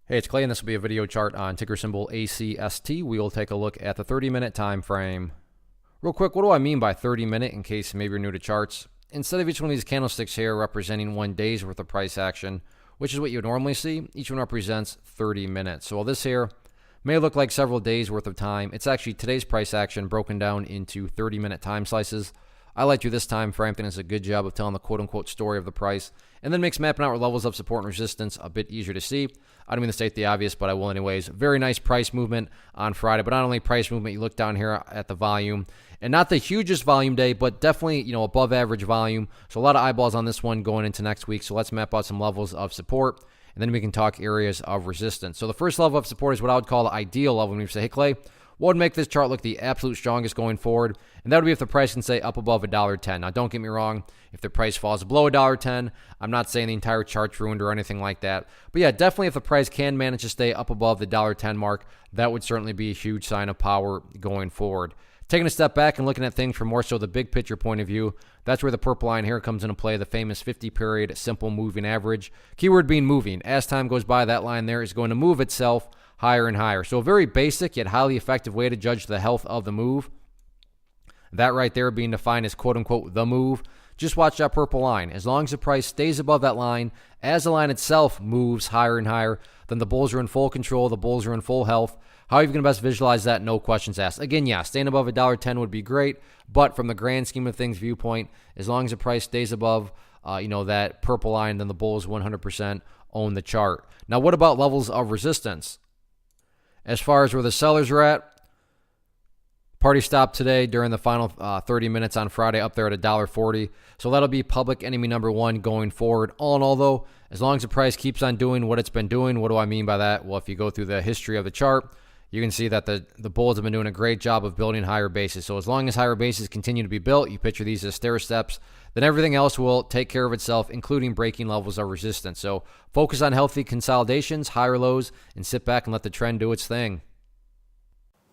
Hey, it's Clay, and this will be a video chart on ticker symbol ACST. We will take a look at the 30-minute time frame. Real quick, what do I mean by 30-minute in case maybe you're new to charts? Instead of each one of these candlesticks here representing 1 day's worth of price action, which is what you would normally see, each one represents 30 minutes. So while this here may look like several days worth of time, it's actually today's price action broken down into 30-minute time slices. I like to this time frame. I think it's a good job of telling the quote-unquote story of the price, and then makes mapping out levels of support and resistance a bit easier to see. I don't mean to state the obvious, but I will anyways. Very nice price movement on Friday, but not only price movement, you look down here at the volume, and not the hugest volume day, but definitely, above average volume. So a lot of eyeballs on this one going into next week. So let's map out some levels of support, and then we can talk areas of resistance. So the first level of support is what I would call the ideal level. When we say, hey, Clay, what would make this chart look the absolute strongest going forward? And that would be if the price can stay up above $1.10. Now, don't get me wrong. If the price falls below $1.10, I'm not saying the entire chart's ruined or anything like that. But yeah, definitely if the price can manage to stay up above the $1.10 mark, that would certainly be a huge sign of power going forward. Taking a step back and looking at things from more so the big picture point of view, that's where the purple line here comes into play, the famous 50-period simple moving average. Keyword being moving. As time goes by, that line there is going to move itself higher and higher. So a very basic yet highly effective way to judge the health of the move. That right there being defined as quote-unquote the move. Just watch that purple line. As long as the price stays above that line, as the line itself moves higher and higher, then the bulls are in full control, the bulls are in full health. How are you going to best visualize that? No questions asked. Again, yeah, staying above $1.10 would be great, but from the grand scheme of things viewpoint, as long as the price stays above that purple line, then the bulls 100% own the chart. Now, what about levels of resistance? As far as where the sellers are at, party stopped today during the final 30 minutes on Friday up there at $1.40. So that'll be public enemy number one going forward. All in all, though, as long as the price keeps on doing what it's been doing, what do I mean by that? Well, if you go through the history of the chart, you can see that the bulls have been doing a great job of building higher bases. So as long as higher bases continue to be built, you picture these as stair steps, then everything else will take care of itself, including breaking levels of resistance. So focus on healthy consolidations, higher lows, and sit back and let the trend do its thing.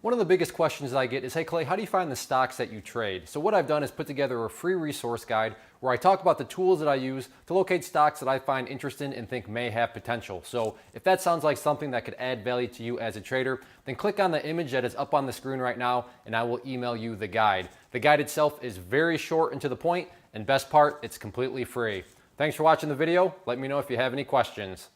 One of the biggest questions that I get is, hey Clay, how do you find the stocks that you trade? So what I've done is put together a free resource guide where I talk about the tools that I use to locate stocks that I find interesting and think may have potential. So if that sounds like something that could add value to you as a trader, then click on the image that is up on the screen right now and I will email you the guide. The guide itself is very short and to the point, and best part, it's completely free. Thanks for watching the video. Let me know if you have any questions.